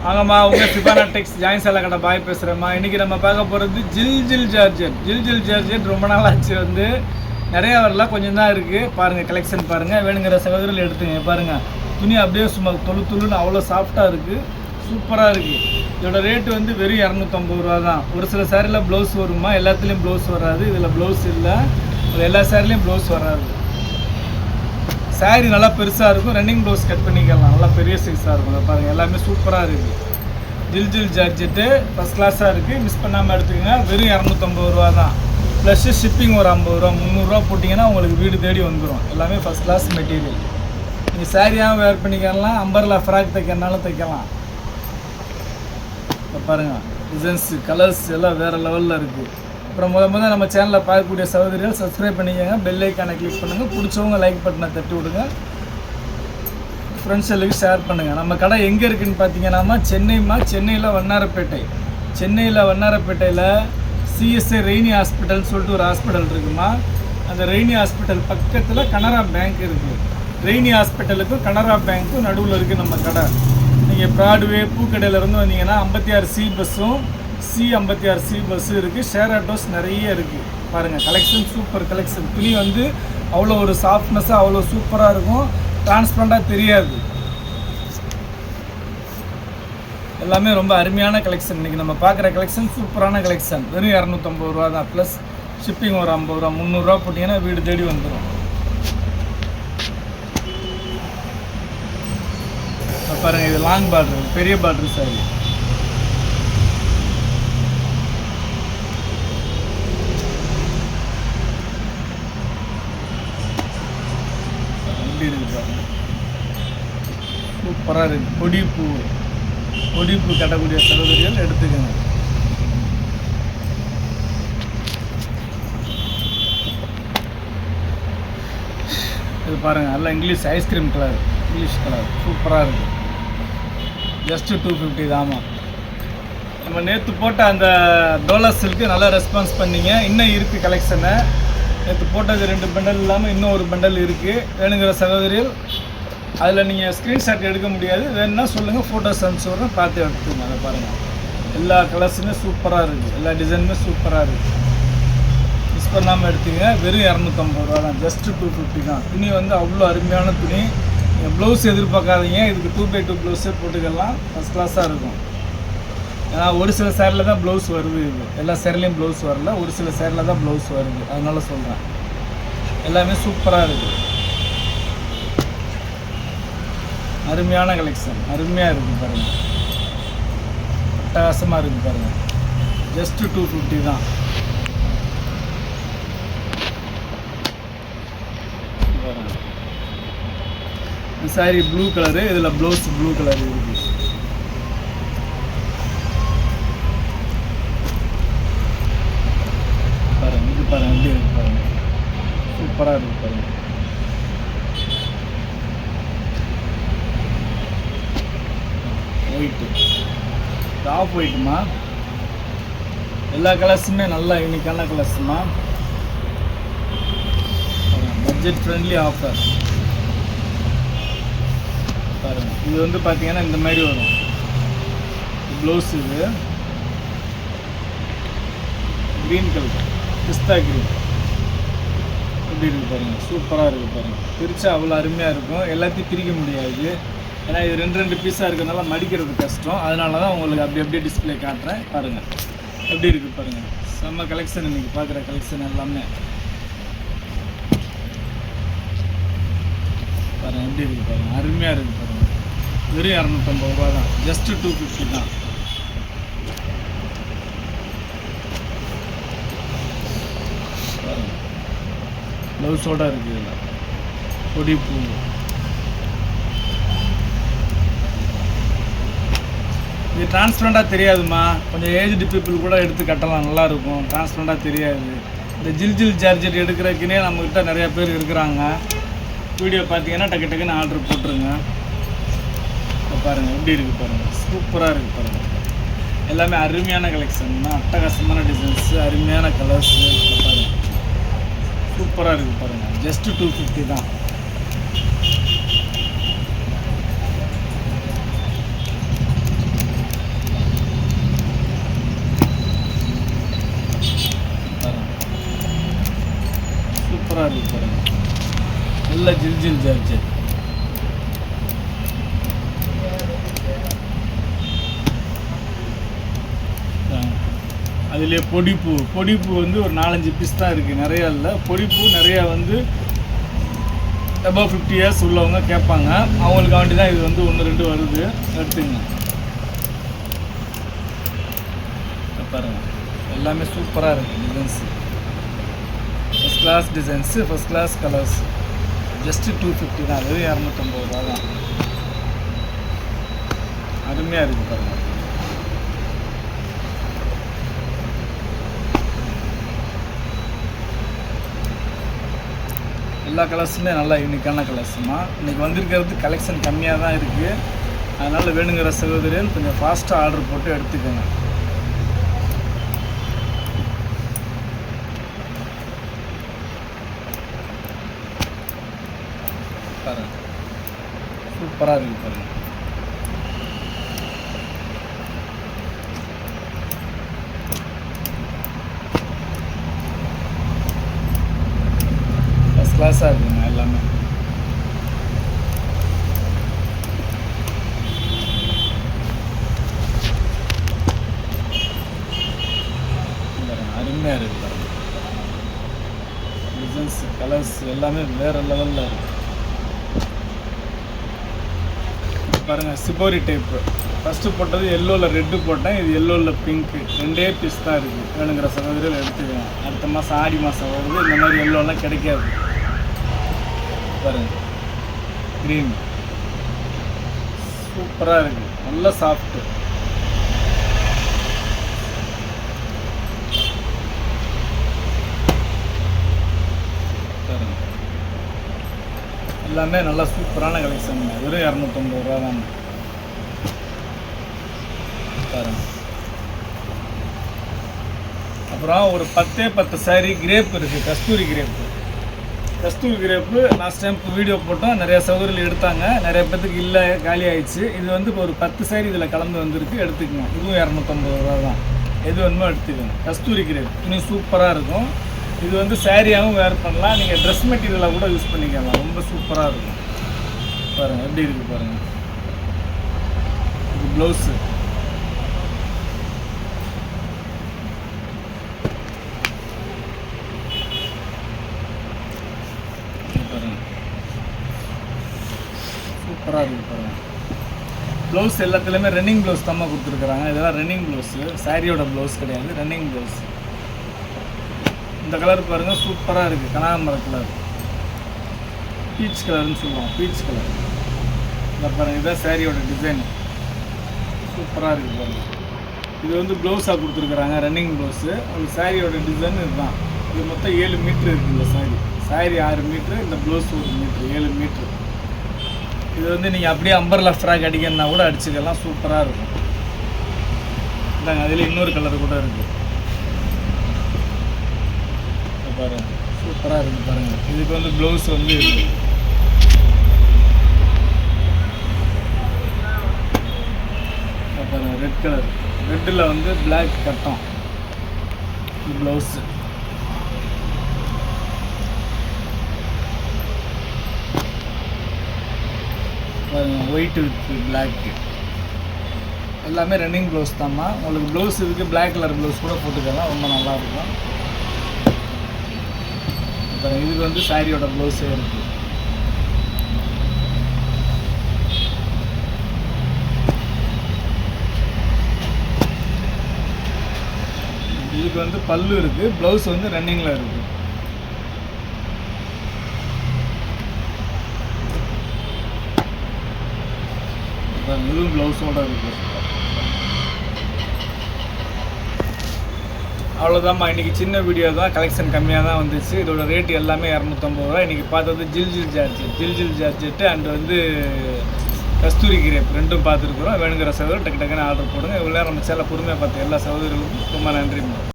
வாங்கம்மா உங்கள் சிபானா டெக்ஸ் ஜாயின் சேலை கடை பாய் பேசுகிறேம்மா. இன்றைக்கி நம்ம பார்க்க போகிறது ஜில் ஜார்ஜெட் ரொம்ப நாள் ஆச்சு வந்து நிறையா வரல, கொஞ்சம் தான் இருக்குது. பாருங்கள் கலெக்ஷன் பாருங்கள், வேணுங்கிற சகோதரில் எடுத்துங்க. பாருங்கள் துணி அப்படியே சும்மா துளுன்னு அவ்வளோ சாஃப்டாக இருக்குது, சூப்பராக இருக்குது. இதோட ரேட்டு வந்து வெறும் 250 ரூபா தான். ஒரு சில சாரியில் ப்ளவுஸ் வருமா, எல்லாத்துலேயும் ப்ளவுஸ் வராது. இதில் ப்ளவுஸ் இல்லை, எல்லா சாரிலையும் ப்ளவுஸ் வராது. சாரி நல்லா பெருசாக இருக்கும், ரன்னிங் ப்ளவுஸ் கட் பண்ணிக்கலாம், நல்லா பெரிய சைஸாக இருக்கும். அதை பாருங்கள், எல்லாமே சூப்பராக இருக்குது. ஜில் ஜார்ஜெட்டு ஃபஸ்ட் கிளாஸாக இருக்குது, மிஸ் பண்ணாமல் எடுத்துக்கோங்க. வெறும் 250 ரூபா தான். ப்ளஸ்ஸு ஷிப்பிங் ஒரு 50 ரூபா, 300 ரூபா போட்டிங்கன்னா உங்களுக்கு வீடு தேடி வந்துடும். எல்லாமே ஃபஸ்ட் கிளாஸ் மெட்டீரியல். நீங்கள் சாரியாக வேர் பண்ணிக்கலாம், அம்பர்லா ஃப்ராக் தைக்கிறனாலும் தைக்கலாம். இப்போ பாருங்கள் டிசைன்ஸ் கலர்ஸ் எல்லாம் வேறு லெவலில் இருக்குது. அப்புறம் முதல் நம்ம சேனலில் பார்க்கக்கூடிய சகோதரிகள் சப்ஸ்கிரைப் பண்ணிக்கோங்க, பெல் ஐக்கானை கிளிக் பண்ணுங்கள். பிடிச்சவங்க லைக் பட்டனை தட்டி விடுங்க, ஃப்ரெண்ட்ஸ் எல்லாம் ஷேர் பண்ணுங்கள். நம்ம கடை எங்கே இருக்குதுன்னு பார்த்தீங்கன்னா சென்னையில் வண்ணாரப்பேட்டையில் சிஎஸ்ஐ ரெய்னி ஹாஸ்பிட்டல்னு சொல்லிட்டு ஒரு ஹாஸ்பிட்டல் இருக்குமா. அந்த ரெய்னி ஹாஸ்பிட்டல் பக்கத்தில் கனரா பேங்க் இருக்குது. ரெய்னி ஹாஸ்பிட்டலுக்கும் கனரா பேங்க்கும் நடுவில் இருக்குது நம்ம கடை. நீங்கள் ப்ராட்வே பூக்கடையிலேருந்து வந்தீங்கன்னா 56C பஸ்ஸும் C56C பஸ்ஸு இருக்குது. ஷேர் ஆட்டோஸ் நிறைய இருக்குது. பாருங்கள் கலெக்ஷன் சூப்பர் கலெக்ஷன். துணி வந்து அவ்வளோ ஒரு சாஃப்ட்னஸ்ஸாக அவ்வளோ சூப்பராக இருக்கும், டிரான்ஸ்பரண்டாக தெரியாது. எல்லாமே ரொம்ப அருமையான கலெக்ஷன். இன்றைக்கி நம்ம பார்க்குற கலெக்ஷன் சூப்பரான கலெக்ஷன். வெறும் 250 ரூபா தான். ப்ளஸ் ஷிப்பிங் ஒரு 50 ரூபா, 300 ரூபா போட்டிங்கன்னா வீடு தேடி வந்துடும். பாருங்கள் இது லாங் பார்டர், பெரிய பார்டர் சாரி. சூப்பராக இருக்குது. கொடிப்பூ கட்டக்கூடிய சகோதரிகள் எடுத்துக்கங்க. இது பாருங்கள் நல்லா English ice cream colour, English colour சூப்பராக இருக்குது. ஜஸ்ட்டு 250 தாமா. நம்ம நேற்று போட்ட அந்த டோலா சில்க்கு நல்லா ரெஸ்பான்ஸ் பண்ணிங்க. இன்னும் இருக்குது கலெக்ஷனை. நேற்று போட்டது 2 பண்டல் இல்லாமல் இன்னும் ஒரு பண்டல் இருக்குது. வேணுங்கிற சகோதரிகள் அதில் நீங்கள் ஸ்க்ரீன்ஷாட் எடுக்க முடியாது, வேணும்னா சொல்லுங்கள், ஃபோட்டோஸ் அனுப்பிச்சு பார்த்து எடுத்துங்க. அதை பாருங்கள் எல்லா கலர்ஸுமே சூப்பராக இருக்குது, எல்லா டிசைனுமே சூப்பராக இருக்குது. மிஸ் பண்ணாமல் எடுத்துங்க. வெறும் 250 ரூபா தான். ஜஸ்ட்டு 250 தான். துணி வந்து அவ்வளோ அருமையான துணி. நீங்கள் ப்ளவுஸ் எதிர்பார்க்காதீங்க, இதுக்கு 2x2 ப்ளவுஸே போட்டுக்கலாம், ஃபஸ்ட் கிளாஸாக இருக்கும். ஏன்னா ஒரு சில சேரில் தான் ப்ளவுஸ் வருது, இது எல்லா சேரிலையும் ப்ளவுஸ் வரல, ஒரு சில சேரில் தான் ப்ளவுஸ் வருது, அதனால சொல்கிறேன். எல்லாமே சூப்பராக இருக்குது, அருமையான கலெக்ஷன், அருமையாக இருக்குது பாருங்கள், அட்டகாசமாக இருக்குது பாருங்கள். ஜஸ்ட்டு 250 தான். சாரி ப்ளூ கலரு, இதில் ப்ளவுஸ் ப்ளூ கலர் இருக்குது. பாருங்கள் இது பாருங்கள் எப்படி இருக்குது பாருங்கள், சூப்பராக இருக்குது பாருங்கள். ஒயிட்டு, ஆஃப் ஒயிட்டுமா. எல்லா கலர்ஸுமே நல்லா யூனிக்கான கலர்ஸுமா. பட்ஜெட் ஃப்ரெண்ட்லி ஆஃபர் பாருங்கள். இது வந்து பார்த்தீங்கன்னா இந்த மாதிரி வரும் ப்ளவுஸ். இது க்ரீன் கலர், பிஸ்தா க்ரீன் எப்படி இருக்குது பாருங்கள், சூப்பராக இருக்குது பாருங்கள். பிரித்தா அவ்வளோ அருமையாக இருக்கும். எல்லாத்தையும் பிரிக்க முடியாது, ஏன்னா இது 2 பீஸாக இருக்கிறதுனால மடிக்கிறது கஷ்டம். அதனால தான் உங்களுக்கு அப்படியே டிஸ்பிளே காட்டுறேன். பாருங்கள் எப்படி இருக்குது பாருங்கள், செம்ம கலெக்ஷன். இன்றைக்கி பார்க்குற கலெக்ஷன் எல்லாமே பாருங்கள் எப்படி இருக்குது பாருங்கள், அருமையாக இருக்குது பாருங்கள். வெறும் 250 ரூபா தான். ஜஸ்ட்டு 250 தான். ப்ளவுஸோடு இருக்குது. இதில் கொடிப்பூ, இது டிரான்ஸ்பரண்டாக தெரியாதுமா. கொஞ்சம் ஏஜ்டு பீப்புள் கூட எடுத்து கட்டலாம், நல்லாயிருக்கும். டிரான்ஸ்பரண்டாக தெரியாது. இந்த ஜில் ஜார்ஜெட் எடுக்கிறதுக்குன்னே நம்மக்கிட்ட நிறையா பேர் இருக்கிறாங்க. வீடியோ பார்த்தீங்கன்னா டக்குன்னு ஆர்டர் போட்டுருங்க. பாருங்கள் எப்படி இருக்குது பாருங்கள், சூப்பராக இருக்குது பாருங்கள். எல்லாமே அருமையான கலெக்ஷன் தான், அட்டகாசமான டிசைன்ஸு, அருமையான கலர்ஸு. பாருங்கள் சூப்பராக இருக்குது பாருங்கள். ஜஸ்ட்டு 250 தான். நல்ல ஜில் ஜில் ஜார்ஜெட். அதுலேயே பொடிப்பூ வந்து ஒரு 4-5 பீஸ் தான் இருக்குது, நிறையா இல்லை. பொடிப்பூ நிறையா வந்து above 50 years உள்ளவங்க கேட்பாங்க, அவங்களுக்கு வேண்டி தான் இது வந்து 1-2 வருது, எடுத்துங்க. பாருங்க எல்லாமே சூப்பராக இருக்குது designs, first class designs, first class colours. Just 250 தான், வெறும் 250 ரூபா தான். அருமையாக இருக்குது பாருங்கள். எல்லா கலர்ஸுமே நல்லா யூனிக்கான கலர்ஸுமா. இன்றைக்கி வந்திருக்கிறது கலெக்ஷன் கம்மியாக தான் இருக்குது, அதனால் வேணுங்கிற சகோதரிகள் கொஞ்சம் ஃபாஸ்ட்டாக ஆர்டர் போட்டு எடுத்துக்கோங்க. பாருங்கள் சூப்பராக இருக்குது பாருங்கள். ஃபஸ்ட் கிளாஸாக இருக்குங்க எல்லாமே. அருமையாக இருக்குது பாருங்கள். டிசைன்ஸ் கலர்ஸ் எல்லாமே வேறு லெவலில் இருக்குது பாருங்கள். சிபோரி டைப்பு ஃபஸ்ட்டு போட்டது எல்லோவில் ரெட்டு போட்டேன், இது எல்லோவில் பிங்க்கு, 2 பீஸ் தான் இருக்குது. வேணுங்கிற சகோதரிகள் எடுத்துக்கோங்க. அடுத்த மாதம் ஆடி மாதம் வருது, இந்த மாதிரி எல்லோலாம் கிடைக்காது. பாருங்கள் க்ரீன் சூப்பராக இருக்குது, நல்ல சாஃப்ட்டு. பாருங்கள் எல்லாமே நல்லா சூப்பரான கலெக்ஷன், வெறும் 250 ரூபா தான். பாருங்கள் அப்புறம் ஒரு 10 சாரி கிரேப் இருக்குது, கஸ்தூரி கிரேப்பு. லாஸ்ட் டைம் வீடியோ போட்டோம், நிறையா சகோதரிகள் எடுத்தாங்க, நிறைய பேத்துக்கு இல்லை, காலி ஆயிடுச்சு. இது வந்து ஒரு 10 சாரி இதில் கலந்து வந்திருக்கு, எடுத்துக்கோங்க. இதுவும் 250 ரூபா தான், எது வேணுமோ எடுத்துக்கோங்க. கஸ்தூரி கிரேப் இன்னும் சூப்பராக இருக்கும். இது வந்து சாரியாகவும் வேர் பண்ணலாம், நீங்கள் ட்ரெஸ் மெட்டீரியலாக கூட யூஸ் பண்ணிக்கலாம், ரொம்ப சூப்பராக இருக்கும். பாருங்கள் எப்படி இருக்குது பாருங்கள். இது ப்ளவுஸு. சூப்பராக இருக்குது பாருங்கள். ப்ளவுஸ் எல்லாத்துலேயுமே ரன்னிங் ப்ளவுஸ் தான் கொடுத்துருக்குறாங்க. இதெல்லாம் ரன்னிங் ப்ளவுஸு, சாரியோட ப்ளவுஸ் கிடையாது, ரன்னிங் ப்ளவுஸ். இந்த கலர் பாருங்கள் சூப்பராக இருக்குது, கனகாம்பர கலர், பீச் கலர்னு சொல்லுவோம், பீச் கலர். இந்த பாருங்கள் இதுதான் சாரியோட டிசைன், சூப்பராக இருக்குது பாருங்கள். இது வந்து ப்ளவுஸாக கொடுத்துருக்குறாங்க, ரன்னிங் ப்ளவுஸு. ஒரு சாரியோட டிசைன் இதுதான். இது மொத்தம் 7 மீட்ரு இருக்குது இந்த சாரி 6 மீட்ரு, இந்த ப்ளவுஸ் 1 மீட்ரு, 7 மீட்ரு. இது வந்து நீங்கள் அப்படியே அம்பர்லா ஃப்ராக் அடிக்கணுன்னா கூட அடிச்சுக்கலாம், சூப்பராக இருக்கும். இந்தாங்க அதில் இன்னொரு கலர் கூட இருக்குது பாருங்கள், சூப்பராக இருக்குது பாருங்கள். இதுக்கு வந்து ப்ளவுஸ் வந்து இருக்குது. பாருங்கள் ரெட் கலர், ரெட்டில் வந்து பிளாக் கட்டம் ப்ளவுஸு. பாருங்கள் ஒயிட் வித் பிளாக்கு, எல்லாமே ரன்னிங் ப்ளவுஸ் தான்மா. உங்களுக்கு ப்ளவுஸ் இதுக்கு பிளாக் கலர் ப்ளவுஸ் கூட போட்டுக்கலாம், ரொம்ப நல்லாயிருக்கும். அப்புறம் இதுக்கு வந்து சாரியோட ப்ளவுஸே இருக்குது. இதுக்கு வந்து பல்லு இருக்குது, ப்ளவுஸ் வந்து ரன்னிங்கில் இருக்குது. இதுவும் ப்ளவுஸோடு இருக்குது. அவ்வளோதாம்மா, இன்றைக்கி சின்ன வீடியோ தான், கலெக்ஷன் கம்மியாக தான் வந்துச்சு. இதோட ரேட் எல்லாமே 250 ரூபா. இன்றைக்கி பார்த்தது ஜில் ஜில் ஜார்ஜெட்டு அண்ட் வந்து கஸ்தூரி கிரேப் ரெண்டும் பார்த்துருக்குறோம். வேணுங்கிற சகோதரர் டக்கு டக்குன்னு ஆர்டர் போடுங்க. இவ்வளோ நேரம் நம்ம சேனலை பொறுமையாக பார்த்து எல்லா சகோதரர்களுக்கும் ரொம்ப நன்றிம்மா.